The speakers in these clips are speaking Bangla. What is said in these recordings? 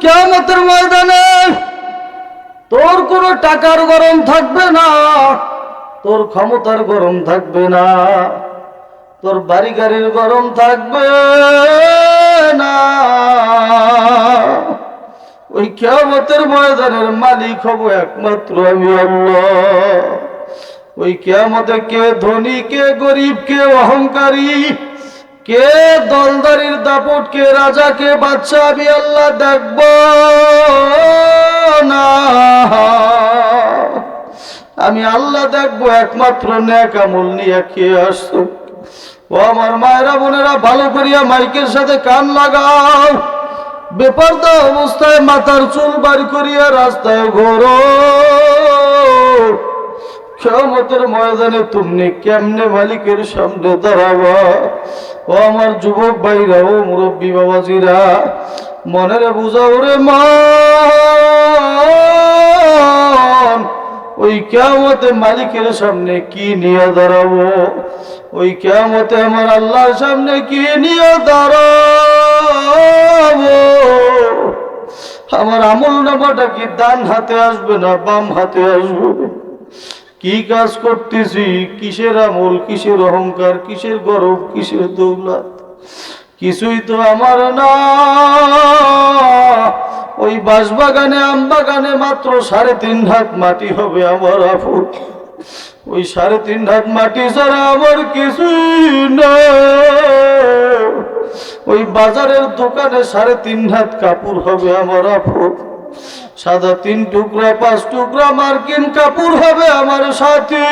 কিয়ামতের ময়দানে তোর কোনো টাকার গরম থাকবে না, তোর ক্ষমতার গরম থাকবে না, তোর বাড়ি গাড়ির গরম থাকবে না। ওই কিয়ামতের ময়দানের মালিক হব একমাত্র আমি আল্লাহ। ওই কিয়ামতে কে ধনী, কে গরিব, কে অহংকারী, কে দলদারির দাপট, কে রাজা, কে বাদশা, আমি আল্লাহ দেখব না। আমি আল্লাহ দেখবো একমাত্র নেক আমল নিয়ে কে আসছো। ও আমার মায়েরা বোনেরা, ভালো করিয়া মাইকের সাথে কান লাগাও। বেপরদা অবস্থায় মাথার চুল বাড়ি করিয়া রাস্তায় ঘোরো। কিয়ামতের ময়দানে তুমি কেমনে মালিকের সামনে দাঁড়াবা? ও আমার যুবক ভাইরা, ও মুরব্বী বাবাজিরা, মনের বুঝাও রে মান। ওই কিয়ামতে মালিকের সামনে কি নিয়ে দাঁড়াবো? ওই কিয়ামতে আমার আল্লাহর সামনে কি নিয়ে দাঁড়াবো? আমার আমল নামাটা কি ডান হাতে আসবে না বাম হাতে আসবে? কি কাজ করতেছি, কিসের আমল, কিসের অহংকার, কিসের গর্ব, কিসের দৌলত, কিছুই তো আমার না। ওই বাঁশবাগানে, আম বাগানে মাত্র 3.5 হাত মাটি হবে আমার আপন। ওই 3.5 হাত মাটি ছাড়া আমার কিছুই না। ওই বাজারের দোকানে 3.5 হাত কাপড় হবে আমার আপন। সাদা 3 টুকরা 5 টুকরা মার্কিন কাপড় হবে আমার সাথী।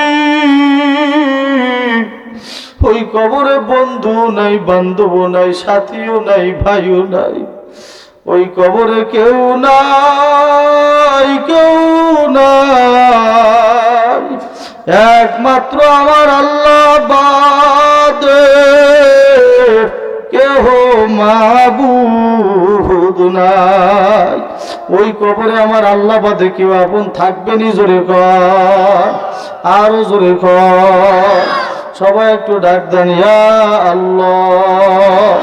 ওই কবরে বন্ধু নাই, বান্ধব নাই, সাথীও নাই, ভাইও নাই। ওই কবরে কেউ নাই, কেউ নাই, একমাত্র আমার আল্লাহ বাদে কেহ মাবুদ নাই। ওই কবরে আমার আল্লাহ বাদে কেউ আপন থাকবে নি? জোরে কর, আরো জোরে কর। সবাই একটু ডাক দেন ইয়া আল্লাহ।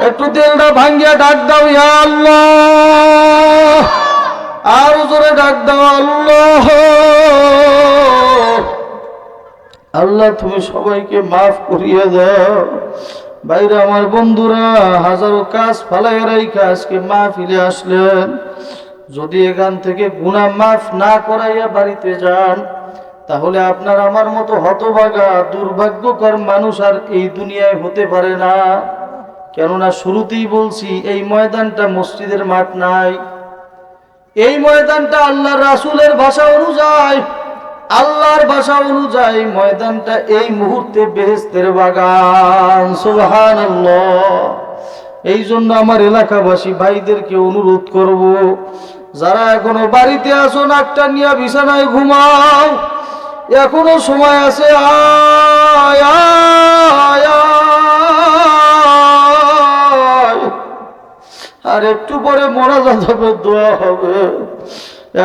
একটু দিলটা ভাঙ্গিয়া ডাক দাও ইয়া আল্লাহ। আরো জোরে ডাক দাও আল্লাহ। আল্লাহ তুমি সবাইকে মাফ করিয়ে দাও। বাইরে আমার বন্ধুরা হাজারো কাজ ফালাই রাইখা আজকে মাহফিলে আসলেন। যদি এখান থেকে গুনাহ মাফ না করাইয়া বাড়িতে যান, তাহলে আপনার আমার মতো হতভাগা দুর্ভাগ্যকর মানুষ আর এই দুনিয়ায় হতে পারে না। কেননা শুরুতেই বলছি, এই ময়দানটা মসজিদের মাঠ নাই। এই ময়দানটা আল্লাহর রাসূলের ভাষা অনুযায়ী, আল্লাহর ভাষা অনুযায়ী ময়দানটা এই মুহূর্তে বেহেশতের বাগান। সুবহানাল্লাহ। এই জন্য আমার এলাকাবাসী ভাইদেরকে অনুরোধ করব, যারা এখনো বাড়িতে আছো নাকটা নিয়ে বিছানায় ঘুমাও, এখনো সময় আছে। আয় আয় আয়। আর একটু পরে মোনাজাত হবে, দোয়া হবে।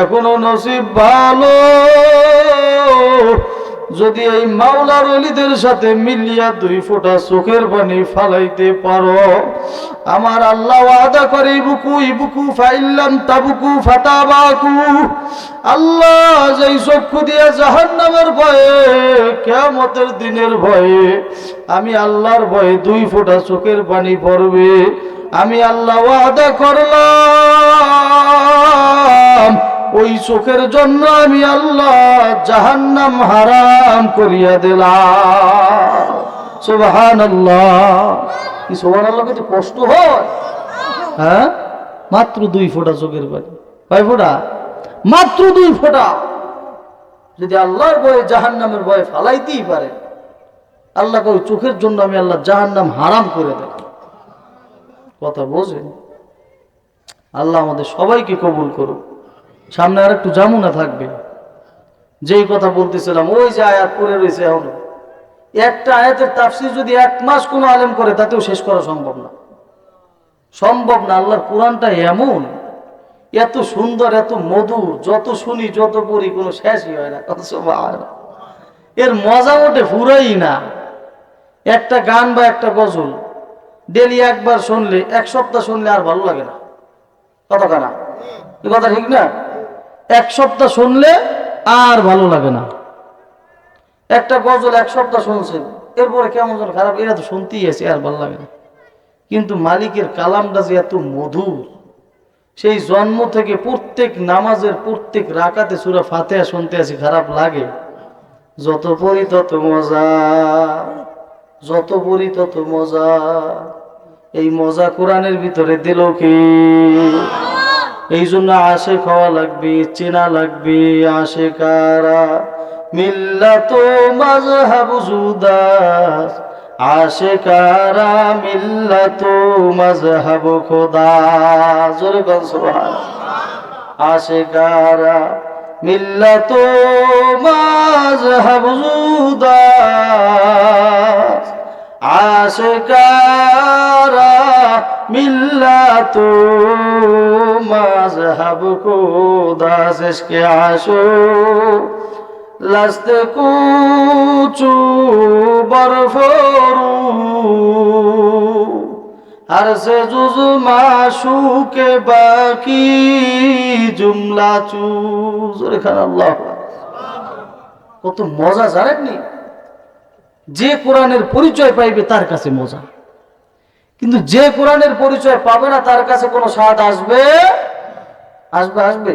এখনো নসিব ভালো যদি এই মাওলার ওলিদের সাথে মিলিয়া 2 ফোঁটা চোখের পানি ফালাইতে পারো। আমার আল্লাহ ওয়াদা করে, ইবুকু ইবুকু ফাইল্লাম তাবুকু ফাতাবাকু। আল্লাহ যেই চক্ষু দিয়ে জাহান্নামের ভয়ে, কিয়ামতের দিনের ভয়ে, আমি আল্লাহর ভয়ে 2 ফোঁটা চোখের পানি পড়বে, আমি আল্লাহ ওয়াদা করলাম ওই চোখের জন্য আমি আল্লাহ জাহান্নাম হারাম করিয়া দিলাম। সুবহানাল্লাহ। কি সুবহানাল্লাহ কত কষ্ট হয়? হ্যাঁ, মাত্র 2 ফোঁটা চোখের পানি। কয় ফোঁটা? মাত্র 2 ফোঁটা। যদি আল্লাহর ভয়ে জাহান্নামের ভয়ে ফালাইতেই পারে, আল্লাহ ওই চোখের জন্য আমি আল্লাহ জাহান্নাম হারাম করে দিলাম। কথা বোঝেন? আল্লাহ আমাদের সবাইকে কবুল করুক। সামনে আর একটু জামুনা থাকবে। যেই কথা বলতেছিলাম, ওই যে আয়াত পড়ে রয়েছে, এখনো একটা আয়াতের তাফসীর যদি 1 মাস কোনো আলেম করে, তাতেও শেষ করা সম্ভব না। সম্ভব না। আল্লাহর কোরআনটা এমন, এত সুন্দর, এত মধুর, যত শুনি যত পড়ি কোনো শেষই হয় না। এর মজা ওঠে ফুরাই না। একটা গান বা একটা গজল ডেলি একবার শুনলে, 1 সপ্তাহ শুনলে আর ভালো লাগে না। কথা না, এই কথা ঠিক না? এক সপ্তাহ শুনলে আর ভালো লাগে না। একটা গজল এক সপ্তাহ শুনছেন, এরপরে কেমন যেন খারাপ, এরা তো শুনতেই আছে, আর ভালো লাগে না। কিন্তু মালিকের কালামটা যে এত মধুর, সেই জন্ম থেকে প্রত্যেক নামাজের প্রত্যেক রাকাতে সূরা ফাতিহা শুনতে আছি, খারাপ লাগে? যত পড়ি তত মজা, যত পড়ি তত মজা। এই মজা কোরআনের ভিতরে দিল কি? এই জন্য আশিক হওয়া লাগবে, চেনা লাগবে। আশিকারা মিল্লাত মাযহাব জুদাস, আশিকারা মিল্লাত মাযহাব খোদা। জোরে বল সুবহানাল্লাহ। আশিকারা মিল্লাত মাযহাব জুদাস, আশিকারা মিল্লাত মাযহাব খোদাস। ইশকে আশো লাস্তে কুচু বরফরু, हर से जुज माशूके बाकी जुमला चूज। আল্লাহ, কত মজা জানেননি? যে কোরআনের পরিচয় পাইবে তার কাছে মজা, কিন্তু যে কোরআনের পরিচয় পাবে না তার কাছে কোনো স্বাদ আসবে? আসবে? আসবে?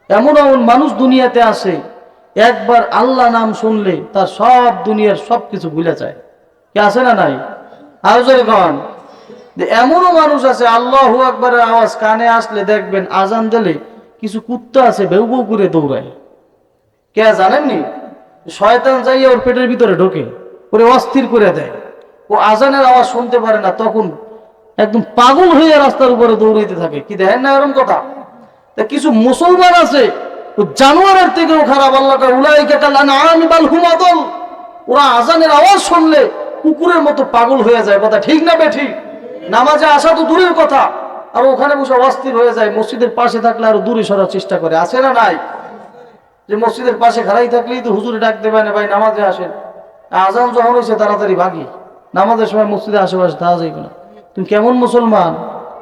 এমন এমন মানুষ দুনিয়াতে আসে, একবার আল্লাহ নাম শুনলে তার সব দুনিয়ার সবকিছু ভুলে যায়। কি আছে না নাই? আয়োজন এমনও মানুষ আছে, আল্লাহু আকবারের আওয়াজ কানে আসলে দেখবেন আজান দিলে কিছু কুত্তা আছে বেউ বেউ করে দৌড়ায়। কে জানেননি? শয়তান যাইয়া ওর পেটের ভিতরে ঢোকে, ওরে অস্থির করে দেয়। ও আজানের আওয়াজ শুনতে পারে না, তখন একদম পাগল হয়ে রাস্তার উপরে দৌড়াইতে থাকে। কি দেখেন না এরকম কথা? কিছু মুসলমান আছে ও জানোয়ারের থেকেও খারাপ। আল্লাহ কয় উলাইকা কাল আনআমি বাল হুম আদল। ওরা আজানের আওয়াজ শুনলে কুকুরের মতো পাগল হয়ে যায়। কথা ঠিক না বেঠিক? নামাজে আসা তো দূরের কথা, আর ওখানে বসে অস্থির হয়ে যায়। মসজিদের পাশে থাকলে আরো দূরে সরার চেষ্টা করে। আছে না নাই? যে মসজিদের পাশে খাড়াই থাকলেই তো হুজুরে ডাক দেবে না, ভাই নামাজে আসেন। আজান যখন হয়েছে তাড়াতাড়ি ভাগি, নামাজের সময় মসজিদে আশেপাশে থাকা যাইবে না। তুমি কেমন মুসলমান?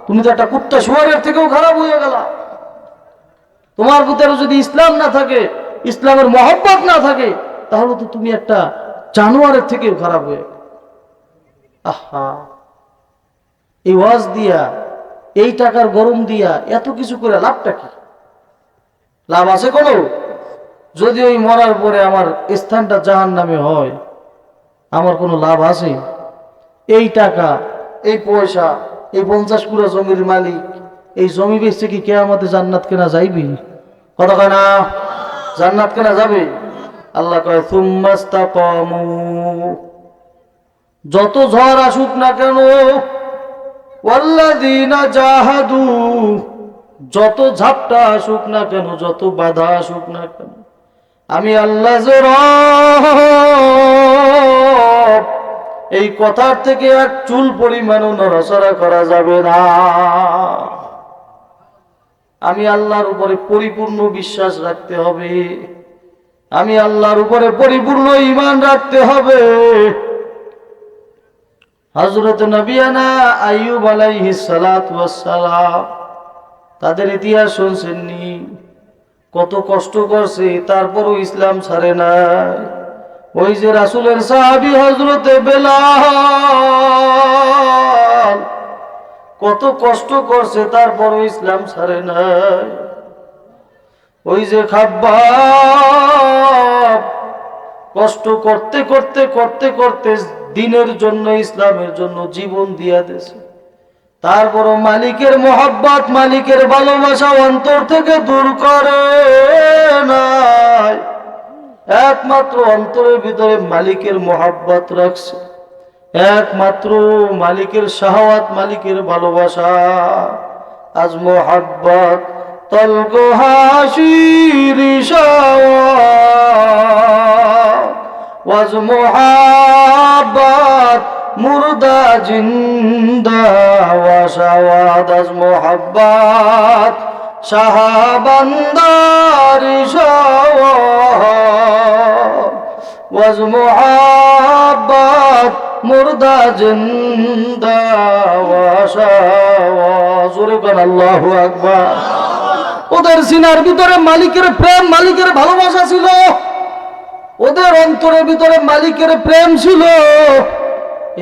তুমি তো একটা কুত্তা শুয়ারের থেকেও খারাপ হয়ে গেলা। তোমার ভিতরে যদি ইসলাম না থাকে, ইসলামের মহব্বত না থাকে, তাহলে তো তুমি একটা জানোয়ারের থেকেও খারাপ হয়ে গেল। আহা, এই ওয়াজ দিয়া, এই টাকার গরম দিয়া এত কিছু করে লাভটা কি? লাভ আছে কোনো? যদি ওই মরার পরে আমার স্থানটা জাহান্নামে হয়, আমার কোনো লাভ আছে? এই টাকা, এই পয়সা, এই 50 কুড়া জমির মালিক, এই জমি বেচছে কি কিয়ামতে জান্নাত কেনা যাইবি? কথা কয় না? জান্নাত কেনা যাবে? আল্লাহ কয় সুম্মাস্তাকামু, যত ঝড় আসুক না কেন, ওয়াল্লাযীনা জাহাদু, যত ঝাপটা আসুক না কেন, যত বাধা আসুক না কেন, আমি আল্লাহ যে রব, এই কথার থেকে এক চুল পরিমাণও নড়াচড়া করা যাবে না। আমি আল্লাহর উপরে পরিপূর্ণ বিশ্বাস রাখতে হবে, আমি আল্লাহর উপরে পরিপূর্ণ ঈমান রাখতে হবে। হযরত নবিয়ানা আইয়ুব আলাইহিস সালাতু ওয়াস সালাম, তাদের ইতিহাস শুনছেননি? কত কষ্ট করছে, তারপরও ইসলাম ছাড়ে নাই। ওই যে রাসূলের সাহাবী হযরতে বেলাল, কত কষ্ট করছে, তারপরও ইসলাম ছাড়ে নাই। ওই যে খাব্বাব, কষ্ট করতে করতে করতে করতে দিনের জন্য, ইসলামের জন্য জীবন দিয়া দিয়েছে, তারপরও মালিকের মহব্বত, মালিকের ভালোবাসা অন্তর থেকে দূর করে নাই। একমাত্র অন্তরের ভিতরে মালিকের মহব্বত রাখছে, একমাত্র মালিকের শাহওয়াত, মালিকের ভালোবাসা। আজ মহব্বত তলকো হাসির শাহওয়াত, ওয়াজ মহব্বত মুর্দা জিন্দা ওয়াশাওয়াত। আজ মহব্বত শাহবান্দারি শাহওয়াত, ওয়াজ মুহাব্বত মুর্দা জিন্দা ওয়াশা জোরে কোন আল্লাহু আকবার। ওদের সিনার ভিতরে মালিকের প্রেম, মালিকের ভালোবাসা ছিল, ওদের অন্তরের ভিতরে মালিকের প্রেম ছিল।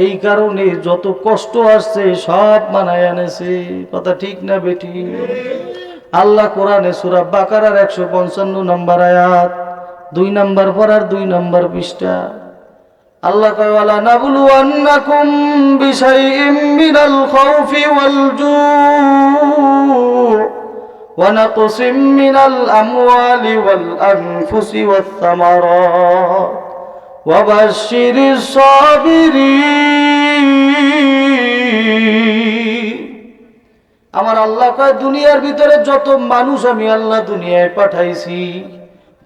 এই কারণে যত কষ্ট আসছে সব মানায় আনেছে। কথা ঠিক না বেটি? আল্লাহ কোরআনে সূরা বাকারার 155 নম্বর আয়াত 2 নম্বর পারার 2 নম্বর পৃষ্ঠা আল্লাহ কয় ওয়ালা নাবলুওয়ান্নাকুম বিশাইইম মিনাল খাউফি ওয়াল জু' ওয়া নাকসিম মিনাল আমওয়ালি ওয়াল আনফুসি ওয়াস সামারাত ওয়া বাশশিরিস সাবিরিন। আমার আল্লাহ কয় দুনিয়ার ভিতরে যত মানুষ আমি আল্লাহ দুনিয়ায় পাঠাইছি,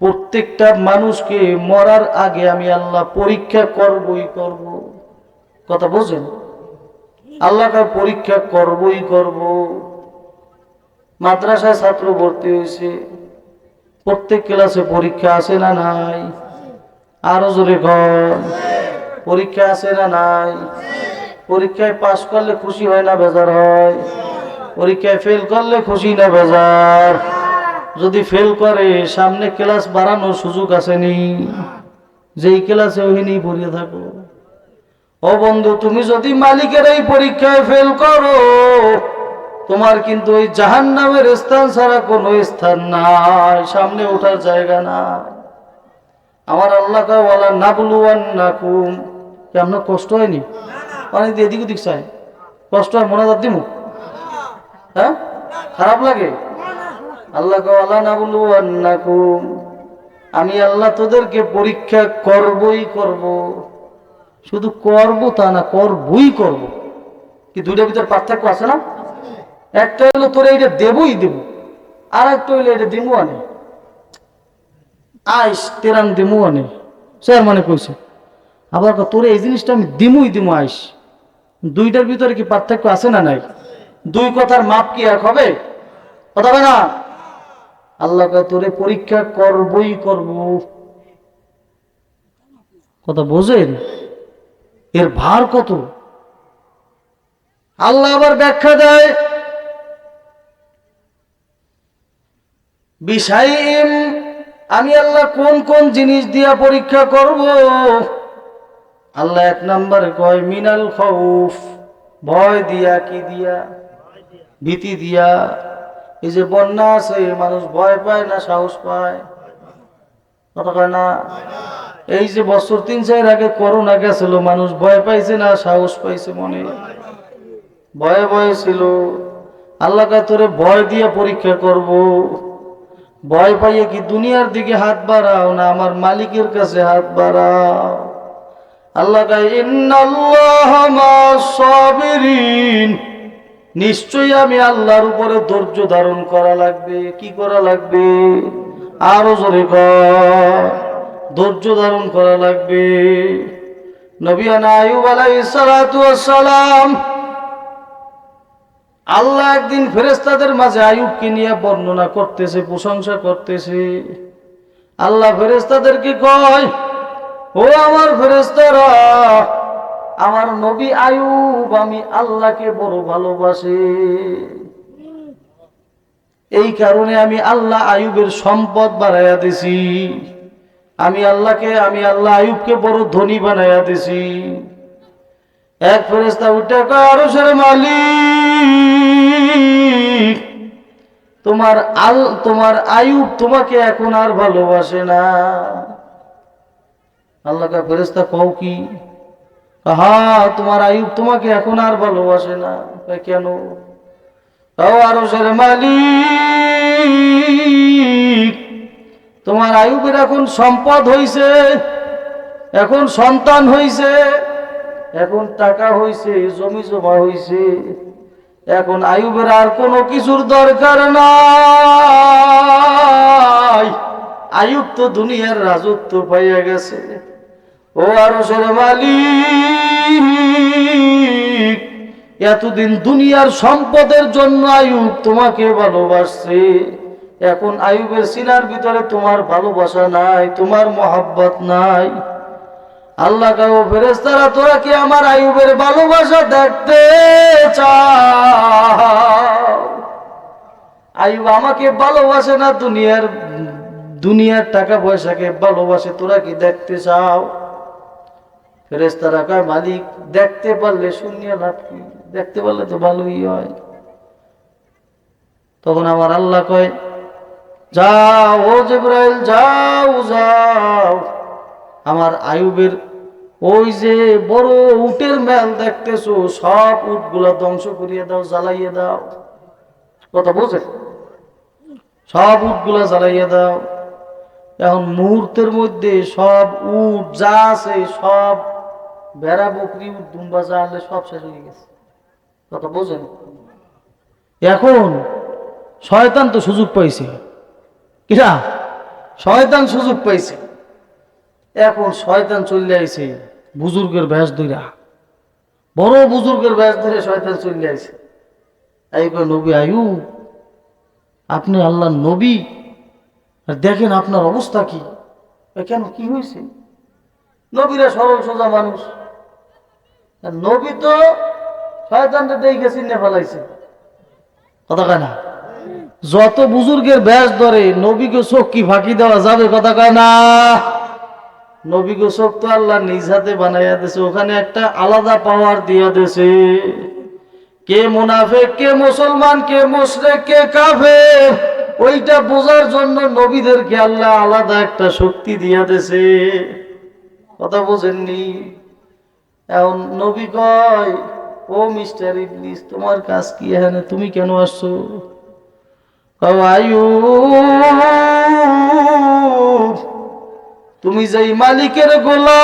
প্রত্যেকটা মানুষকে মরার আগে আমি আল্লাহ পরীক্ষা করবই করব। কথা বোঝেন? আল্লাহ কয় পরীক্ষা করবই করব। মাদ্রাসায় ছাত্র ভর্তি হয়েছে, প্রত্যেক ক্লাসে পরীক্ষা আছে না নাই? আরো জোরে কর, পরীক্ষা আছে না নাই? পরীক্ষায় পাশ করলে খুশি হয় না বেজার হয়? পরীক্ষায় ফেল করলে খুশি না বেজার? যদি ফেল করে সামনে ক্লাস বাড়ানোর সুযোগ আসেনি, যেই ক্লাসে ওইনি পড়িয়ে থাকো। ও বন্ধু, তুমি যদি মালিকের এই পরীক্ষায় ফেল করো, তোমার কিন্তু ওই জাহান্নামের স্থান ছাড়া কোনো স্থান নাই, সামনে ওঠার জায়গা নাই। আমার আল্লাহ কয় ওয়ালা নাবলুওয়ান্নাকুম, কেমন কষ্ট হয়নি? অনেক এদিক ওদিক চাই, কষ্ট হয়, মনে যাত দিমু, হ্যাঁ খারাপ লাগে? আল্লাহ কয় ওয়ালা নাবলুওয়ান্নাকুম, আমি আল্লাহ তোদেরকে পরীক্ষা করবই করব। শুধু করব তা না, করবই করব। কি দুইটার ভিতর পার্থক্য আছে না? একটা হলো তোরে এটা দেবই দেব, আর একটা হইলো এটা দিমু আনে, আইস তেরান দিমু আনে, স্যার মানে কইছে। আবার তোরে এই জিনিসটা আমি দিমুই দিমু আইস। দুইটার ভিতরে কি পার্থক্য আছে না নাই? দুই কথার মাপ কি এক হবে? কথা হবে না? আল্লাহ কয় তোরে পরীক্ষা করবই করব। কথা বোঝেন? এর ভার কত? আল্লাহ আবার ব্যাখ্যা দেয় বিশাইইম, আমি আল্লাহ কোন কোন জিনিস দিয়া পরীক্ষা করব। আল্লাহ 1 নম্বরে কয় মিনাল খাউফ, ভয় দিয়া। কি দিয়া? ভীতি দিয়া। এই যে বন্যা আছে, মানুষ ভয় পায় না সাহস পায়? কথা কয় না? এই যে বছর 3-4 আগে করোনা গেছিল, মানুষ ভয় পাইছে না সাহস পাইছে? মনে ভয়ে ভয়ে ছিল। আল্লাহ কয় তোরে ভয় দিয়া পরীক্ষা করব। ভয় পাইয়ে কি দুনিয়ার দিকে হাত বাড়াও না আমার মালিকের কাছে হাত বাড়াও। আল্লাহ কয় ইন্নাল্লাহা মা'আস সাবিরিন, নিশ্চয়ই আমি আল্লাহর উপরে ধৈর্য ধারণ করা লাগবে। কি করা লাগবে? আরো জোরে কর, ধৈর্য ধারণ করা লাগবে। নবিয়ানা আইয়ুব আলাইহিস সালাতু ওয়াস সালাম, আল্লাহ একদিন ফেরেশতাদের মাঝে আইয়ুবকে নিয়ে বর্ণনা করতেছে, প্রশংসা করতেছে। আল্লাহ ফেরেশতাদেরকে কয়, ও আমার ফেরেশতারা, আমার নবী আইয়ুব আমি আল্লাহকে বড় ভালোবাসি। এই কারণে আমি আল্লাহ আইয়ুবের সম্পদ বাড়াইয়া দিছি। আমি আল্লাহ আইয়ুবকে বড় ধনী বানাইয়া দিছি। এক ফেরেশতা উঠে কয়, আরশের মালিক, তোমার আইয়ুব তোমাকে এখন আর ভালোবাসে না। আল্লাহ কয়, ফেরেশতা কও কি? হ্যাঁ, তোমার আইয়ুব তোমাকে এখন আর ভালোবাসে না। কেন? আরশের মালিক, তোমার আইয়ুবের এখন সম্পদ হইছে, এখন সন্তান হইছে, এখন টাকা হইছে, জমি জমা হইছে, এখন আইয়ুবের আর কোনো কিছুর দরকার নাই। আইয়ুব তো দুনিয়ার রাজত্ব পাইয়া গেছে। ও আরশের মালিক, এতদিন দুনিয়ার সম্পদের জন্য আইয়ুব তোমাকে ভালোবাসছে, এখন আইয়ুবের সিনার ভিতরে তোমার ভালোবাসা নাই, তোমার মহব্বত নাই। আল্লাহ কয়, ও ফেরেশতারা, তোরা কি আমার আইয়ুবের ভালোবাসা দেখতে চাও? আইয়ুব আমাকে ভালোবাসে না, দুনিয়ার টাকা পয়সাকে ভালোবাসে, তোরা কি দেখতে চাও? ফেরেশতারা কয়, মালিক, দেখতে পারলে শুনিয়া লাভ কি, দেখতে পারলে তো ভালোই হয়। তখন আমার আল্লাহ কয়, যাও ও জিবরাইল, যাও যাও, আমার আইয়ুবের ওই যে বড় উটের মেল দেখতেছো, সব উটগুলা ধ্বংস করিয়ে দাও, জ্বালাইয়ে দাও। কথা বোঝে? সব উটগুলা জ্বালাইয়ে দাও। এখন মুহূর্তের মধ্যে সব উট যা আছে, সব ভেড়া বকরি উট দুম্বা যা আনলে সব শেষ হয়ে গেছে। কথা বোঝেন? এখন শয়তান তো সুযোগ পাইছে, কিরা? শয়তান সুযোগ পাইছে। এখন শয়তান চলে আইছে বুজুর্গের ভেষ ধইরা, বড় বুজুর্গের ভেষ ধরে শয়তান চলে আইছে। আইয়ুব, নবী আইয়ুব, আপনি আল্লাহর নবী, আর দেখেন আপনার অবস্থা কি। কেন, কি হয়েছে? নবীরা সরল সোজা মানুষ, আর নবী তো শয়তানটা দেখে চিনে ফেলাইছে। কথা কয় না? যত বুজুর্গের ব্যাস ধরে নবীকে চোখ কি ফাঁকি দেওয়া যাবে? কথা কয় না? নবীকে চোখ তো আল্লাহ নিজ হাতে বানাইয়া দিয়েছে, ওখানে একটা আলাদা পাওয়ার দিয়া দিয়েছে। কে মুনাফিক, কে মুসলমান, কে মুশরিক, কে কাফের, ওইটা বোঝার জন্য নবীদেরকে আল্লাহ আলাদা একটা শক্তি দিয়া দিয়েছে। কথা বোঝেননি? এখন নবী কয়, ও মিস্টার ইবলিস, তোমার কাজ কি এখানে? তুমি কেন আসছো? আইয়ুব, তুমি যেই মালিকের গোলাম,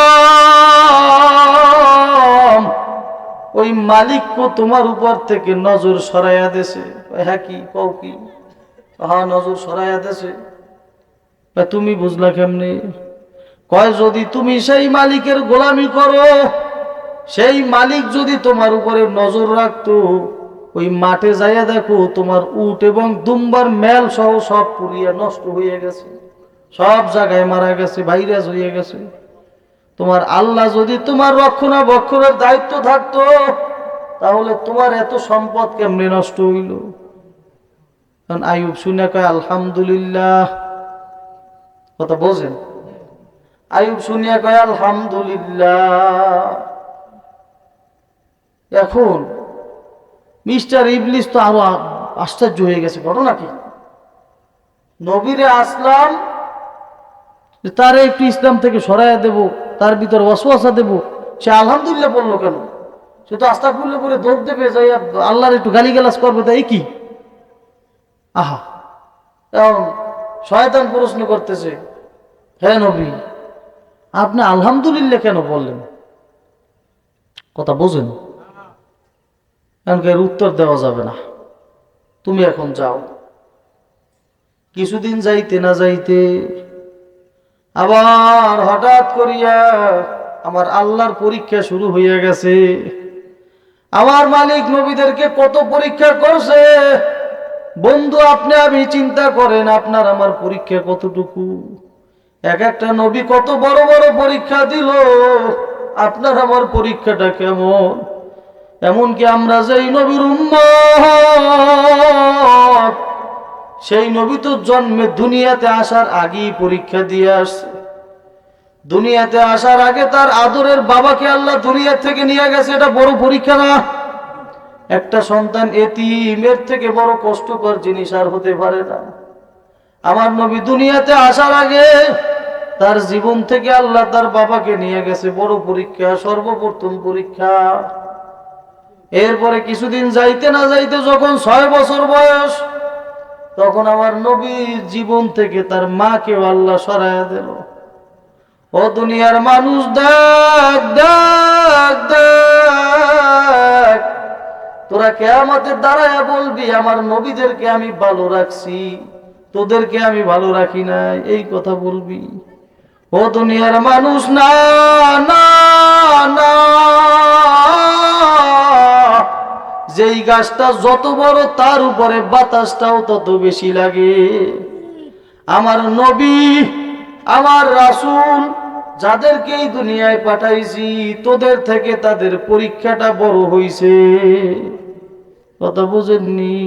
ওই মালিককে তোমার উপর থেকে নজর সরাইয়া দেছে। হ্যাঁ, কি কও কি? হ্যাঁ, নজর সরাইয়া দেছে। তুমি বুঝলা কেমনে? কয়, যদি তুমি সেই মালিকের গোলামি করো, সেই মালিক যদি তোমার উপরে নজর রাখতো, ওই মাঠে যাইয়া দেখো তোমার উট এবং দুম্বার মেল সহ সব পুড়িয়া নষ্ট হয়ে গেছে, সব জায়গায় মারা গেছে, ভাইরাস হয়ে গেছে। তোমার আল্লাহ যদি তোমার রক্ষণাবেক্ষণের দায়িত্ব থাকতো, তাহলে তোমার এত সম্পদ কেমনে নষ্ট হইল? কারণ আইয়ুব শুনে কয়, আলহামদুলিল্লাহ। কথা বোঝেন? আইয়ুব শুনিয়া কয়, আলহামদুলিল্লাহ। এখন মিস্টার ইবলিস তো আরো আশ্চর্য হয়ে গেছে। ঘটনা কি? নবীরে আসলাম, তারে একটু ইসলাম থেকে সরাইয়া দেব, তার ভিতরে ওয়াসওয়াসা দেব, সে আলহামদুলিল্লাহ বললো কেন? সে তো আস্তাগফিরুল্লাহ করে দৌড় দেবে, যাই আল্লাহর একটু গালিগালাজ করবে, তাই কি? আহা, এখন শয়তান প্রশ্ন করতেছে, হ্যাঁ নবী, আপনি আলহামদুলিল্লাহ কেন বললেন? কথা বোঝেন? এর উত্তর দেওয়া যাবে না, তুমি এখন যাও। কিছুদিন যাইতে না যাইতে আবার হঠাৎ করিয়া আমার আল্লাহর পরীক্ষা শুরু হইয়া গেছে। আমার মালিক নবীদেরকে কত পরীক্ষা করছে বন্ধু, আপনি আমি চিন্তা করেন, আপনার আমার পরীক্ষা কতটুকু। এক একটা নবী কত বড় বড় পরীক্ষা দিল, আপনার আমার পরীক্ষাটা কেমন? এমনকি আমরা যেই নবীর উম্মত, সেই নবী তো জন্মে দুনিয়াতে আসার আগেই পরীক্ষা দিয়ে আসছে। দুনিয়াতে আসার আগে তার আদরের বাবাকে আল্লাহ দুনিয়া থেকে নিয়ে গেছে, এটা বড় পরীক্ষা না? একটা সন্তান এতিম, এর থেকে বড় কষ্টকর জিনিস আর হতে পারে না। আমার নবী দুনিয়াতে আসার আগে তার জীবন থেকে আল্লাহ তার বাবাকে নিয়ে গেছে, বড় পরীক্ষা, সর্বপ্রথম পরীক্ষা। এরপরে কিছুদিন যাইতে না যাইতে যখন 6 বছর বয়স, তখন আমার নবীর জীবন থেকে তার মাকেও আল্লাহ সরাইয়া দিল। ও দুনিয়ার মানুষ, দেখ দেখ দেখ, তোরা কিয়ামতের দাঁড়ায়া বলবি আমার নবীদেরকে আমি ভালো রাখছি, তোদেরকে আমি ভালো রাখি নাই, এই কথা বলবি। ও দুনিয়ার মানুষ, না না না, যেই গাছটা যত বড় তার উপরে বাতাসটাও তত বেশি লাগে। আমার নবী, আমার রাসূল যাদেরকে এই দুনিয়ায় পাঠাইছি তোদের থেকে তাদের পরীক্ষাটা বড় হইছে। কথা বুঝেননি?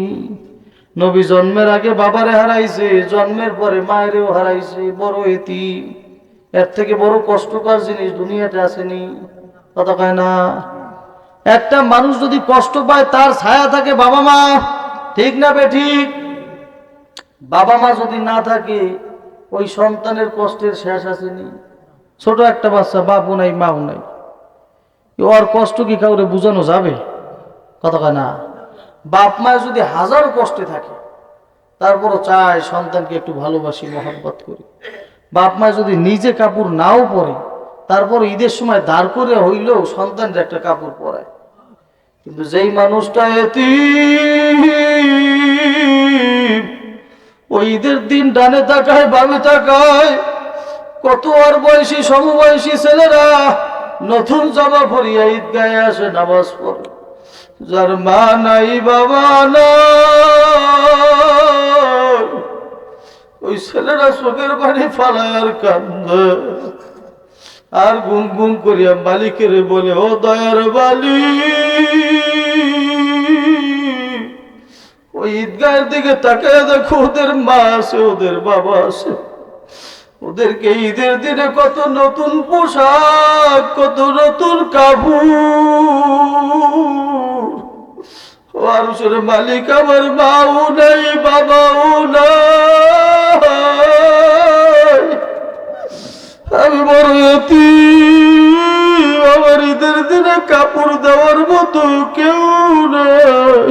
নবী জন্মের আগে বাবারে হারাইছে, জন্মের পরে মায়েরও হারাইছে, বড় এতিম। এর থেকে বড় কষ্টকর জিনিস দুনিয়াতে আসেনি। কথা কয় না? একটা মানুষ যদি কষ্ট পায় তার ছায়া থাকে বাবা মা, ঠিক না বেঠিক? বাবা মা যদি না থাকে ওই সন্তানের কষ্টের শেষ আসেনি। ছোট একটা বাচ্চা, বাপও নাই মাও নাই, ওর কষ্ট কি কাউরে বোঝানো যাবে? কথা কয় না? বাপ মায়ের যদি হাজারো কষ্টে থাকে তারপরও চায় সন্তানকে একটু ভালোবাসি, মহব্বত করি। বাপ মায় যদি নিজে কাপড় নাও পরে তারপর ঈদের সময় দাঁড় করে হইলেও সন্তানরা একটা কাপড় পরায়। কিন্তু যেই মানুষটা এতিম, ওই ঈদের দিন ডানে তাকায় বামে তাকায়, কত আর বয়সী সমবয়সী ছেলেরা নতুন জামা পরিয়া ঈদগাহে আসে, নামাজ পড়ে। যার মা নাই বাবা নাই, ওই ছেলেরা চোখের পানি ফালায় আর কান্দে আর গুনগুন করিয়া মালিকের বলে, ও দয়ার মালিক, ওই ঈদগাহের দিকে তাকায় দেখো, ওদের মা আছে, ওদের বাবা আছে, ওদেরকে ঈদের দিনে কত নতুন পোশাক, কত নতুন কাপড়। ও আরশের মালিক, আমার মাও নাই বাবাও নাই, আমি বড় এতিম, আমার ঈদের দিনে কাপড় দেওয়ার মতো কেউ নাই।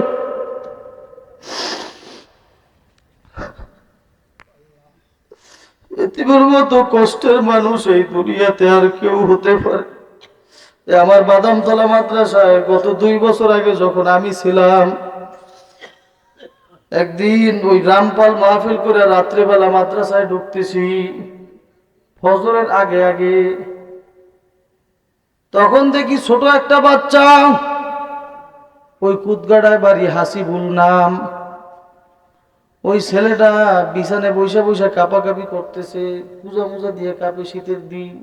এতিমের মতো কষ্টের মানুষ এই দুনিয়াতে আর কেউ হতে পারে? আমার বাদামতলা মাদ্রাসায় গত 2 বছর আগে যখন আমি ছিলাম, একদিন ওই রামপাল মাহফিল করে রাত্রেবেলা মাদ্রাসায় ঢুকতেছি ফজরের আগে আগে, তখন দেখি ছোট একটা বাচ্চা, ওই কুদগাড়ায় বাড়ি, হাসিবুল নাম, ওই ছেলেটা বিছানে বসে বসে কাঁপাকাঁপি করতেছে, পূজা মুজা দিয়ে কাঁপে, শীতের দিন।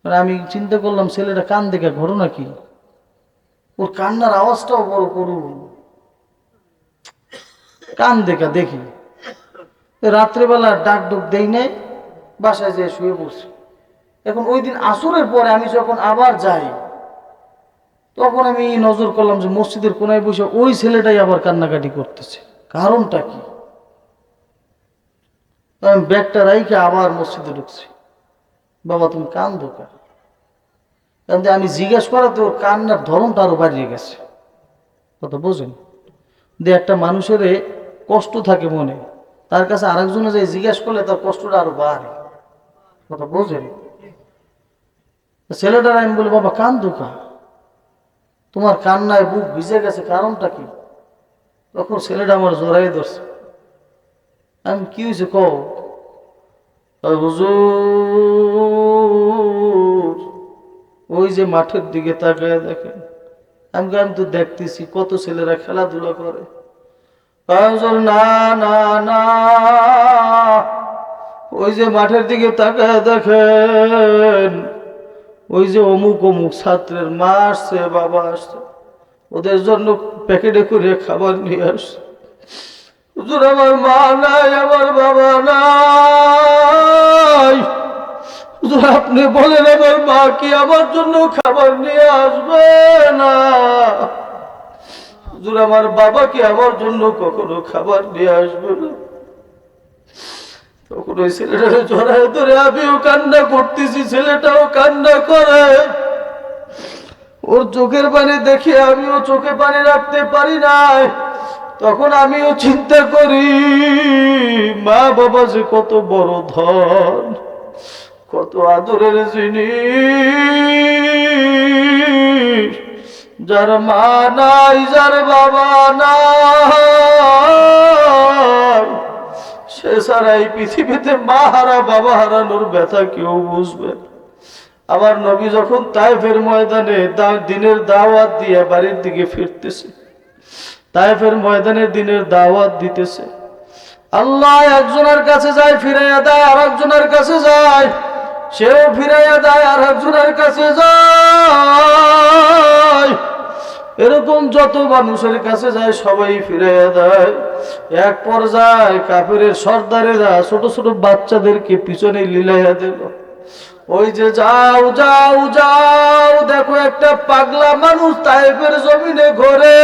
আমি চিন্তা করলাম ছেলেটা কান দেখে ঘটনা কি, ওর কান্নার আওয়াজটাও বড় করুন, কান দেখা দেখি। রাত্রেবেলা ডাক ডুক দেই নাই, বাসায় যেয়ে শুয়ে বসছি। এখন ওই দিন আসরের পরে আমি যখন আবার যাই, তখন আমি নজর করলাম যে মসজিদের কোনায় বসে ওই ছেলেটাই আবার কান্নাকাটি করতেছে। কারণটা কি? আমি ব্যাগটা রাইখে আবার মসজিদে ঢুকছি। বাবা তুমি কান্দো কেন? কারণ আমি জিজ্ঞেস করাতে ওর কান্নার ধরনটা আরো বাড়িয়ে গেছে। কথা বোঝেন? যে একটা মানুষের কষ্ট থাকে মনে, তার কাছে আরেকজনে যে জিজ্ঞেস করলে তার কষ্টটা আরো বাড়ে। কথা বোঝেন? ছেলেটার আমি বলি, বাবা কান্দো কেন? তোমার কান্নায় বুক ভিজে গেছে, কারণটা কি? তখন ছেলেটা আমার জড়াই ধরছে। আমি কি হয়েছে কও? হুজুর ওই যে মাঠের দিকে তাকায় দেখেন। আমি তো দেখতেছি কত ছেলেরা খেলাধুলা করে। না না না, ওই যে মাঠের দিকে তাকায় দেখেন, ওই যে অমুক অমুক ছাত্রের মা আসছে, বাবা আসছে, ওদের জন্য প্যাকেটে করে খাবার নিয়ে আসছে। হুজুর আমার মা নাই, আমার বাবা নাই, হুজুর আপনি বলেন আমার মা কি আমার জন্য খাবার নিয়ে আসবে না? হুজুর আমার বাবা কি আমার জন্য কখনো খাবার নিয়ে আসবে না? তখন ওই ছেলেটাকে জড়ায় ধরে আমিও কান্না করতেছি, ছেলেটাও কান্না করে। ওর চোখের পানি দেখে আমিও চোখে পানি রাখতে পারি নাই। তখন আমিও চিন্তা করি, মা বাবা যে কত বড় ধন, কত আদরের জিনিস। যার মা নাই, যার বাবা নাই, সে ছাড়া এই পৃথিবীতে মা হারা বাবা হারানোর ব্যথা কেউ বুঝবে। আমার নবী যখন তায়েফের ময়দানে দিনের দাওয়াত দিয়ে বাড়ির দিকে ফিরতেছে, তায়েফের ময়দানে দিনের দাওয়াত দিতেছে, আল্লাহ একজনের কাছে যায় ফিরাইয়া দেয়, আর একজনের কাছে যায়। সেও ফিরাইয়া দেয়, আর একজনের কাছে যায়। এরকম যত মানুষের কাছে যায় সবাই ফিরাইয়া দেয়। এক পর্যায়ে কাফেরের সর্দারেরা ছোট ছোট বাচ্চাদেরকে পিছনে লিলাইয়া দিল। ওই যে যাও যাও যাও, দেখো একটা পাগলা মানুষ তায়েফের জমিনে ঘোরে।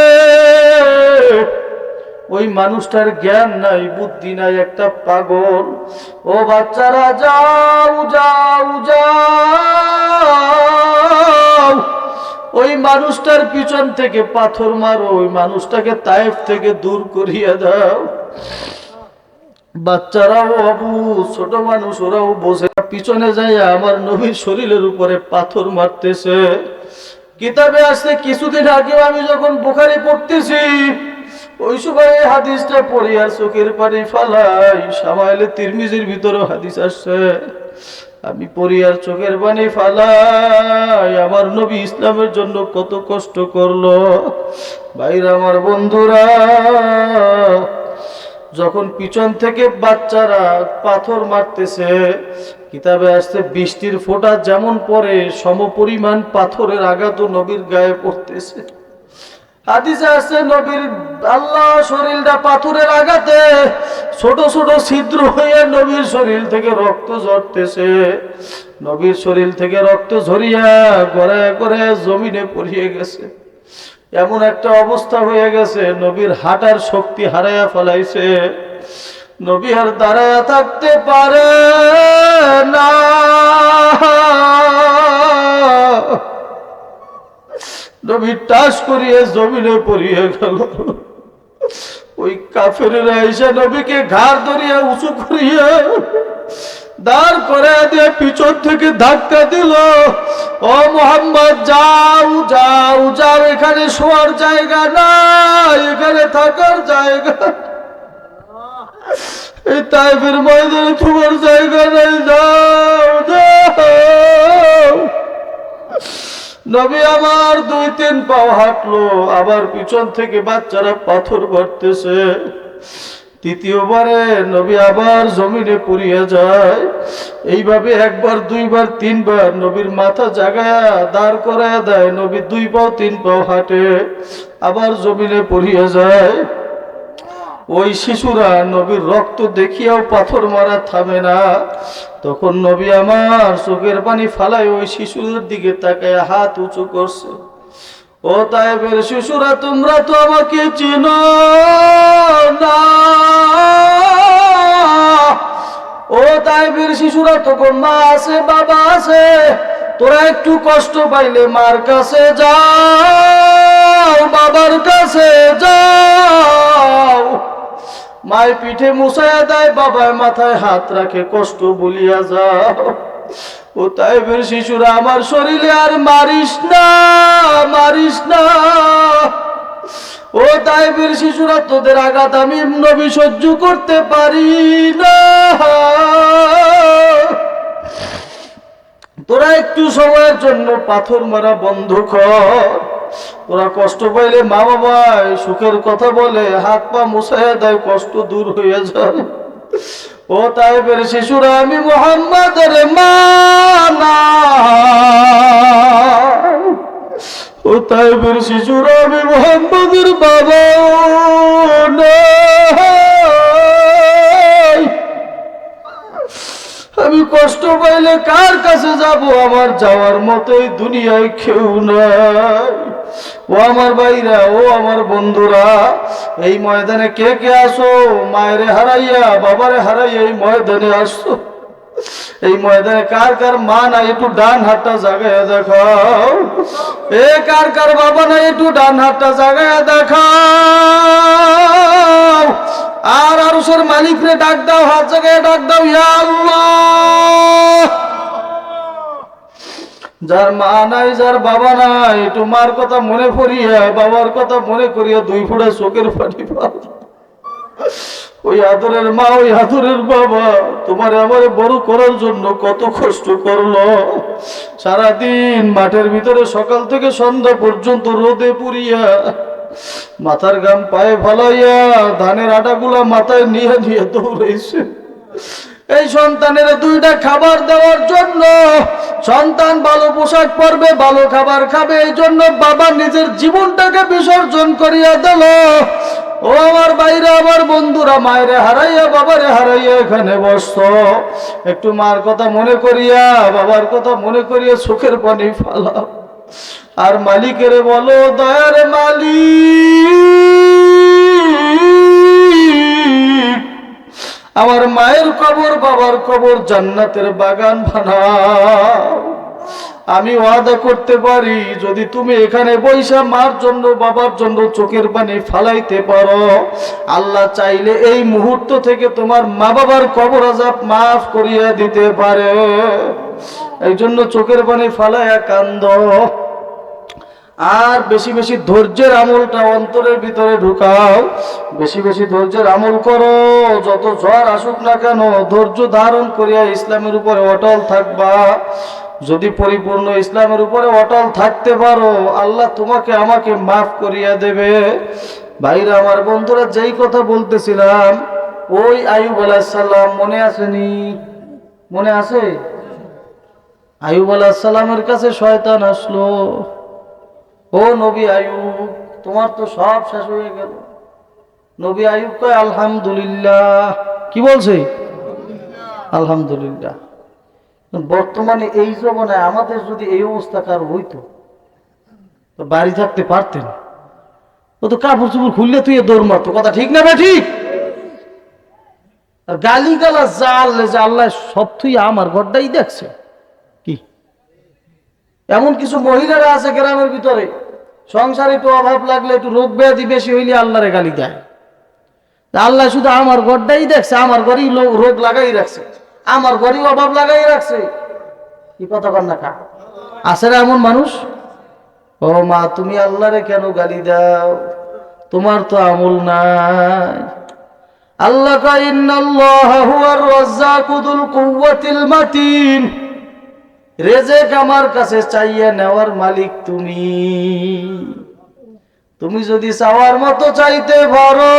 ওই মানুষটার জ্ঞান নাই, বুদ্ধি নাই, একটা পাগল। ও বাচ্চারা যাও যাও যাও, ওই মানুষটার পিছন থেকে পাথর মারো, ওই মানুষটাকে তায়েফ থেকে দূর করিয়া দাও। বাচ্চারাও আবু, ছোট মানুষ ওরাও বসে পিছনে যাইয়া আমার নবীর শরীরের উপরে পাথর মারতেছে। কিতাবে আসছে, কিছুদিন আগে আমি যখন বুখারী পড়তেছি ওই সময় এই হাদিসটা পড়ি আর চোখের পানি ফালাই। শামাইলে তিরমিজির ভিতরে হাদিস আসছে, আমি পড়ি আর চোখের পানি ফালাই। আমার নবী ইসলামের জন্য কত কষ্ট করলো। ভাইরা আমার, বন্ধুরা, যখন পিছন থেকে বাচ্চারা পাথর মারতেছে, কিতাবে আসছে বৃষ্টির ফোঁটা যেমন পড়ে সমপরিমাণ পাথরের আঘাতও নবীর গায়ে পড়তেছে। হাদিসে আসছে নবীর আল্লাহ শরীরটা পাথরের আঘাতে ছোট ছোট ছিদ্র হয়ে নবীর শরীর থেকে রক্ত ঝরতেছে। নবীর শরীর থেকে রক্ত ঝরিয়া গড়ায় গড়ায় জমিনে পড়িয়ে গেছে। এমন একটা অবস্থা হয়ে গেছে, নবীর হাঁটার শক্তি হারাইয়া ফেলাইছে। নবী আর দাঁড়ায়া থাকতে পারে না। নবী টাস করিয়ে জমিনে পড়িয়ে গেল। ওই কাফেরেরা এসে নবীকে ঘাড় ধরিয়া উঁচু করিয়া দাঁড় করে দিয়ে পিছন থেকে ধাক্কা দিল। ও মুহাম্মদ, যাও যাও যাও, এখানে শোয়ার জায়গা নাই, এখানে থাকার জায়গা, এই তায়েফের ময়দানে তোমার জায়গা নাই, যাও যাও। নবী আমার 2-3 পাও হাঁটলো, আবার পিছন থেকে বাচ্চারা পাথর মারতেছে। তৃতীয়বারে নবী আবার জমিনে পড়িয়া যায়। এইভাবে একবার, দুইবার, তিনবার নবীর মাথা জাগায়া দাঁড় করায়া দেয়। নবী 2 পাও 3 পাও হাঁটে, আবার জমিনে পড়িয়া যায়। ওই শিশুরা নবীর রক্ত দেখিয়াও পাথর মারা থামে না। তখন নবী আমার চোখের পানি ফালায় ওই শিশুদের দিকে তাকায় হাত উঁচু করছে। ও তায়েফের শিশুরা, তোমরা তো আমাকে চিনো না। ও তায়েফের শিশুরা, তখন মা আছে, বাবা আছে, তোরা একটু কষ্ট পাইলে মার কাছে যাও, বাবার কাছে যাও। মায়ের পিঠে মুছায়া দেয়, বাবায় মাথায় হাত রাখে, কষ্ট বলিয়া যাও। ও তায়েফের শিশুরা, আমার শরীরে আর মারিস না, মারিস না। ও তায়েফের শিশুরা, তোদের আঘাত আমি নবী সহ্য করতে পারি না। তোরা একটু সময়ের জন্য পাথর মারা বন্ধ কর। তোরা কষ্ট পাইলে মা বাবাই সুখের কথা বলে হাত পা মুছাইয়া দেয়, কষ্ট দূর হয়ে যায়। ও তায়েফের শিশুরা, আমি মুহাম্মাদের মা না। ও তায়েফের শিশুরা, আমি মুহাম্মাদের বাবা না। আমি কষ্ট পাইলে কার কাছে যাব? আমার যাওয়ার মতোই দুনিয়ায় কেউ নাই। ও আমার ভাইরা, ও আমার বন্ধুরা, এই ময়দানে কে কে আসো? মায়েরে হারাইয়া, বাবারে হারাইয়া এই ময়দানে আসছো। এই ময়দানে কার কার মা নাই? একটু ডান হাতটা জাগাইয়া দেখাও। এ কার কার বাবা নাই? একটু ডান হাতটা জাগাইয়া দেখাও। আর আরশের মালিকরে ডাক দাও, হাত জাগাইয়া ডাক দাও, ইয়া আল্লাহ। যার মা নাই, যার বাবা নাই, একটু মার কথা মনে করিয়া, বাবার কথা মনে করিয়া 2 ফোঁটা চোখের পানি পাও। ওই আদরের মা, ওই আদরের বাবা তোমার আমারে বড় করার জন্য কত কষ্ট করলো। সারাদিন মাঠের ভিতরে সকাল থেকে সন্ধ্যা পর্যন্ত রোদে পুড়িয়া, মাথার ঘাম পায়ে ফালাইয়া, ধানের আটাগুলা মাথায় নিয়ে নিয়ে দৌড়াইছে। এই সন্তানের দুইটা খাবার দেওয়ার জন্য, সন্তান ভালো পোশাক পরবে, ভালো খাবার খাবে, এই জন্য বাবা নিজের জীবনটাকে বিসর্জন করিয়া দিল। ও আমার ভাইরা, আমার বন্ধুরা, মায়েরে হারাইয়া বাবারে হারাইয়া এখানে বসতো, একটু মার কথা মনে করিয়া, বাবার কথা মনে করিয়া চোখের পানি ফালাও আর মালিকের বলো, দয়ার মালিক, আমার মায়ের কবর, বাবার কবর জান্নাতের বাগান বানাও। আমি ওয়াদা করতে পারি, যদি তুমি এখানে বৈশা মার জন্য, বাবার জন্য চোখের পানি ফালাইতে পারো, আল্লাহ চাইলে এই মুহূর্ত থেকে তোমার মা বাবার কবর আযাব মাফ করিয়া দিতে পারে। এই জন্য চোখের পানি ফালাইয়া কান্দ, আর বেশি বেশি ধৈর্যের আমলটা অন্তরের ভিতরে ঢুকাও, বেশি বেশি ধৈর্যের আমল করো। যত ঝড় আসুক না কেন, ধৈর্য ধারণ করিয়া ইসলামের উপরে অটল থাকবা। যদি পরিপূর্ণ ইসলামের উপরে অটল থাকতে পারো, আল্লাহ তোমাকে আমাকে মাফ করিয়া দেবে। ভাইরা আমার, বন্ধুরা, যেই কথা বলতেছিলাম, ওই আইয়ুব আলাইহিস সালাম মনে আসেনি? মনে আছে? আইয়ুব আলাইহিস সালামের কাছে শয়তান আসলো, ও নবী আইয়ুব, তোমার তো সব শেষ হয়ে গেল। নবী আইয়ুব কয় আলহামদুলিল্লাহ। কি বলছে? আলহামদুলিল্লাহ। বর্তমানে এই জমানায় আমাদের যদি এই অবস্থা কার হইতো, তো বাড়ি থাকতে পারতেন? ও তো কাপড় চোপড় খুললে তুই দৌড় মারতো। কথা ঠিক না বে? ঠিক। আর গালি গালা জাল যে আল্লাহ সব তুই আমার ঘরটাই দেখছে। কি এমন কিছু মহিলারা আছে গ্রামের ভিতরে, সংসারে একটু অভাব লাগলে, একটু রোগ ব্যাধি বেশি হইলে আল্লাহরে গালি দেয়। আল্লাহ শুধু আমার ঘরটাই দেখছে, আমার ঘরেই রোগ লাগাই রাখছে, আমার ঘরেই অভাব লাগাই রাখছে। কি কথা কর না কা? আছে না এমন মানুষ? ও মা, তুমি আল্লাহরে কেন গালি দাও? তোমার তো আমল নাই। আল্লাহ কয় ইন্নাল্লাহা হুয়ার রাজ্জাকু যুল কুওয়াতিল মাতিন, রেজেক আমার কাছে চাইয়া নেওয়ার মালিক তুমি। তুমি যদি চাওয়ার মতো চাইতে পারো,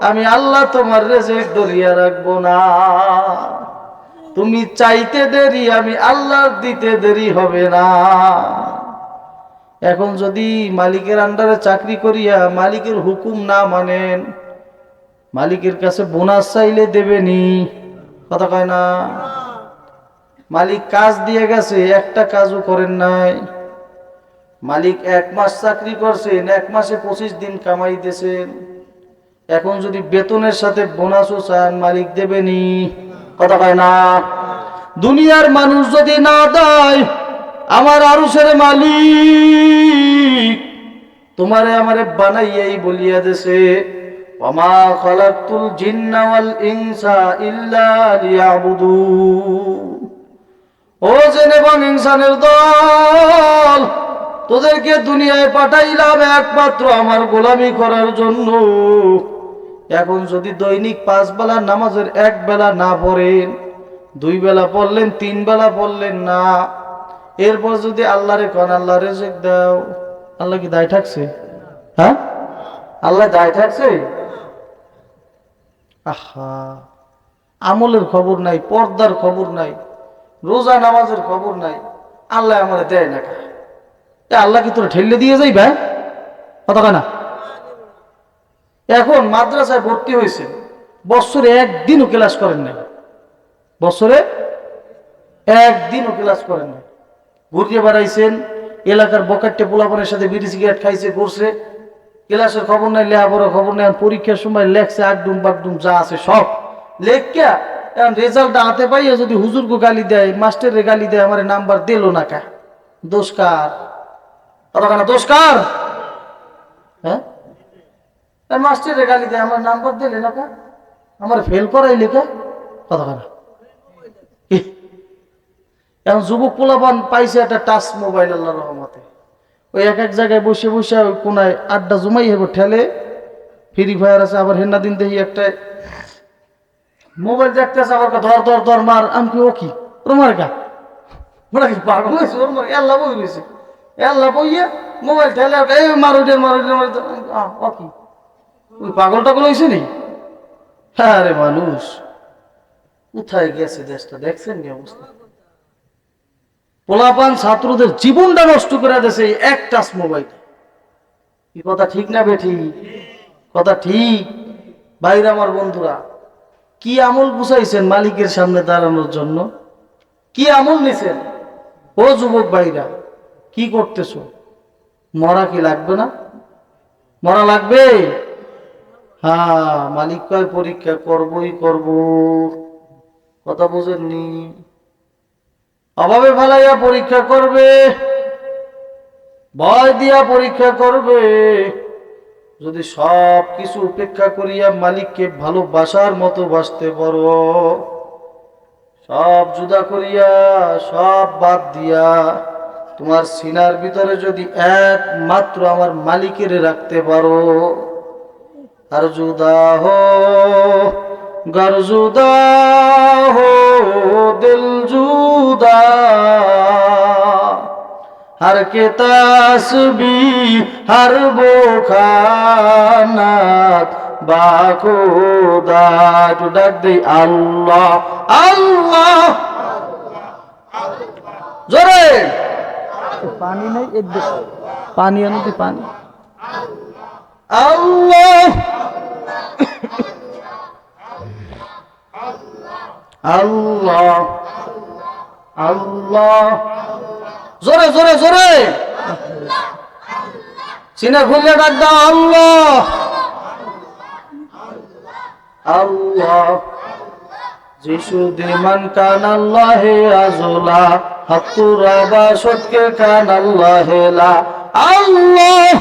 আমি আল্লাহ তোমার রেজেক ধরিয়া রাখবো না। তুমি চাইতে দেরি, আমি আল্লাহর দিতে দেরি হবে না। এখন যদি মালিকের আন্ডারে চাকরি করিয়া মালিকের হুকুম না মানেন, মালিকের কাছে বোনাস চাইলে দেবেনি? কথা কয় না? মালিক কাজ দিয়ে গেছে, একটা কাজও করেন নাই। মালিক 1 মাস চাকরি করছেন, 1 মাসে 25 দিন কামাইতেছেন। এখন যদি বেতনের সাথে বোনাসও চান, মালিক দেবেনি? কথা কয় না? দুনিয়ার মানুষ যদি না দেয়, আমার আরশের মালিক তোমারে আমারে বানাইয়াই বলিয়া দেছে, ওয়ামা খালাকতুল জিন্না ওয়াল ইনসা ইল্লা লিয়াবুদুন। ও জিন এবং ইনসানের দল, তোদেরকে দুনিয়ায় পাঠাইলাম একমাত্র আমার গোলামি করার জন্য। এখন যদি দৈনিক 5 বেলা নামাজের 1 বেলা না পড়েন, 2 বেলা পড়লেন, 3 বেলা পড়লেন না, এরপর যদি আল্লাহরে কোন আল্লাহ রিজিক দাও, আল্লাহ কি দায় থাকছে? হ্যাঁ, আল্লাহ দায় থাকছে? আহা, আমলের খবর নাই, পর্দার খবর নাই, রোজা নামাজের খবর নাই, আল্লাহ আমার দেয় না। আল্লাহ কি তোরা ঠেলে দিয়ে যাই ভাই? কথা কয় না? এখন মাদ্রাসায় ভর্তি হয়েছে, বছরে 1 দিনও ক্লাস করেন নাই, বছরে 1 দিনও ক্লাস করেন নাই। ঘুরিয়ে বেড়াইছেন, এলাকার বকাট্টে পোলাপনের সাথে বিড়ি সিগারেট খাইছে, করছে, ক্লাসের খবর নাই, লেখাপড়ার খবর নাই। পরীক্ষার সময় লেখছে আগডুম বাগডুম যা আছে সব লেখা, এখন রেজাল্টটা হাতে পাইয়া যদি হুজুরকে গালি দেয়, মাস্টারের গালি দেয়, আমার নাম্বার দিল না কা, দোষ কার? কথা না, দোষ কার? হ্যাঁ, মাস্টারের গালি দেয়, আমার নাম্বার দিলে না কা, আমার ফেল করাই লেখা। কথা না, এখন যুবক পোলাপান পাইছে একটা টাচ মোবাইল, আল্লাহর রহমতে, ওই এক জায়গায় বসে বসে ওই কোনায় আড্ডা জমাই হবো, ঠেলে ফ্রি ফায়ার আছে, আবার হেন্না দিন দেখি একটা মোবাইল দেখতেছে, আবার ধর ধর ধর মার। আমি কি ও কি তোমার কা ওরা কি পাগল হয়েছে? ওর মার আল্লাহ বই রয়েছে, আল্লাহ বইয়া মোবাইল ঠেলে এই মারুডের মারুডের মারুডের। ও কি ওই পাগল টাগল হয়েছে নি? হ্যাঁ রে মানুষ কোথায় গেছে দেশটা, দেখছেন কি অবস্থা? পোলাপান ছাত্রদের জীবনটা নষ্ট করে দিয়েছে এই এক টাচ মোবাইল। কি কথা ঠিক না বেঠি? কথা ঠিক। ভাইরা আমার বন্ধুরা, কি আমল বুঝাইছেন মালিকের সামনে দাঁড়ানোর জন্য? কি আমল নিছেন? ও যুবক ভাইরা, কি করতেছো? মরা কি লাগবে না? মরা লাগবে। হ্যাঁ, মালিক কয় পরীক্ষা করবই করব। কথা বুঝেননি? অভাবে ফেলাইয়া পরীক্ষা করবে, ভয় দিয়া পরীক্ষা করবে। যদি সব কিছু উপেক্ষা করিয়া মালিককে ভালোবাসার মতো বাসতে পারো, সব জুদা করিয়া সব বাদ দিয়া তোমার সিনার ভিতরে যদি একমাত্র আমার মালিকের রাখতে পারো, আর জুদা হো ঘর জুদা হো দিল জুদা, हर के तस्बीह हर वो खानात बाखुदा तो डाक दे अल्लाह अल्लाह जोरे पानी नहीं एक दो पानी अनुति पानी अल्लाह अल्लाह अल्लाह जोरे जोरे जोरे सीना खुले डाक दो अल्लाह अल्लाह जिसु दिमान कान अल्लाह आजुला हत्तुराबा शतके कान अल्लाह ला अल्लाह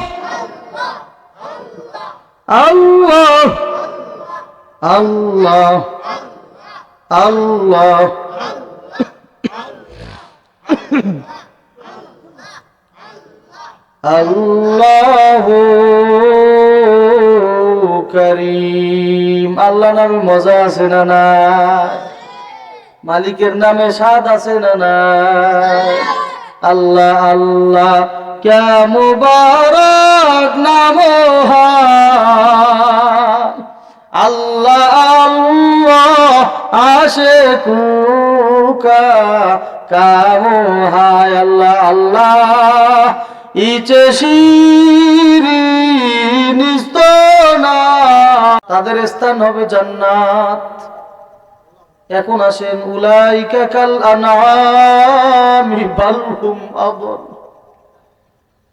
अल्लाह अल्लाह अल्लाह আল্লাহু করিম। আল্লাহ নামে মজা আছে না নাই? মালিকের নামে স্বাদ আছে না নাই? আল্লাহ আল্লাহ ক্যা মুবারক নাম হয়। আল্লাহ আল্লাহ আশিকু কা কাম হয়। আল্লাহ আল্লাহ ইচে শিরিন স্তনা, তাদের স্থান হবে জান্নাত। এখন আসেন উলাইকা কাল আনআমি বাল হুম আদল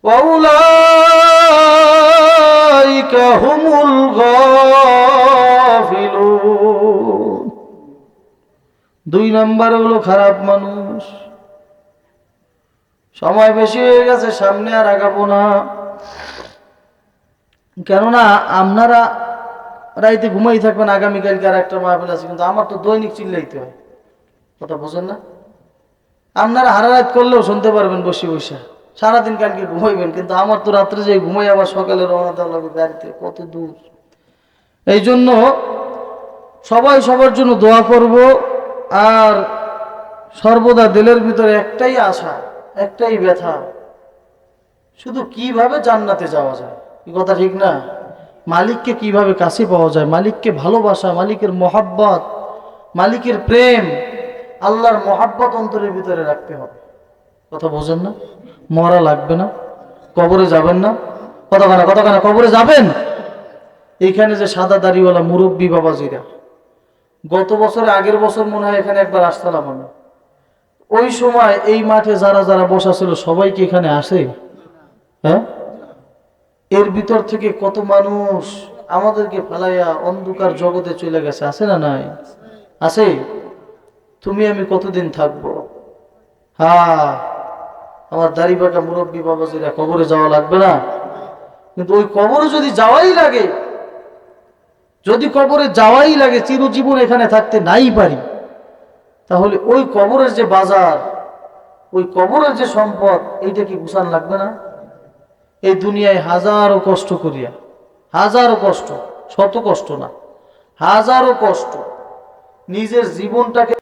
ওয়া উলাইকা হুমুল গাফিলুন। দুই নাম্বার হলো খারাপ মানুষ। সময় বেশি হয়ে গেছে, সামনে আর আগাবো না, কেননা আপনারা রাইতে ঘুমাই থাকবেন। আগামীকালকে আর একটা মাহফিল আছে, কিন্তু আমার তো দৈনিক চিল্লাইতে হয়। কথা বোঝেন না? আপনারা হারারাত করলেও শুনতে পারবেন বসে বসে, সারাদিন কালকে ঘুমাইবেন, কিন্তু আমার তো রাত্রে যে ঘুমাই আবার সকালে রওনা দেওয়া লাগবে গাড়িতে, কত দূর। এই জন্য সবাই সবার জন্য দোয়া করব, আর সর্বদা দিলের ভিতরে একটাই আশা, একটাই ব্যথা, শুধু কিভাবে জান্নাতে যাওয়া যায়। কি কথা ঠিক না? মালিককে কিভাবে কাছে পাওয়া যায়, মালিককে ভালোবাসা, মালিকের মহাব্বত, মালিকের প্রেম, আল্লাহর মহাব্বত অন্তরের ভিতরে রাখতে হবে। কথা বোঝেন না? মরা লাগবে না, কবরে যাবেন না। কতখানা কবরে যাবেন। এইখানে যে সাদা দাড়িওয়ালা মুরব্বী বাবাজিরা, গত বছরে আগের বছর মনে হয় এখানে একবার আসতাম আমি। ওই সময় এই মাঠে যারা যারা বসা ছিল সবাই কি এখানে আসে? হ্যাঁ, এর ভিতর থেকে কত মানুষ আমাদেরকে ফেলাইয়া অন্ধকার জগতে চলে গেছে, আছে না নাই? আছে। তুমি আমি কতদিন থাকবো? হ্যাঁ, আমার দাড়ি পাকা মুরব্বী বাবাজিরা, কবরে যাওয়া লাগবে না? কিন্তু ওই কবরে যদি যাওয়াই লাগে, যদি কবরে যাওয়াই লাগে, চিরজীবন এখানে থাকতে নাই পারি, তাহলে ওই কবরের যে বাজার, ওই কবরের যে সম্পদ, এইটা কি গুছান লাগবে না? এই দুনিয়ায় হাজারো কষ্ট করিয়া, হাজারো কষ্ট, শত কষ্ট না, হাজারো কষ্ট, নিজের জীবনটাকে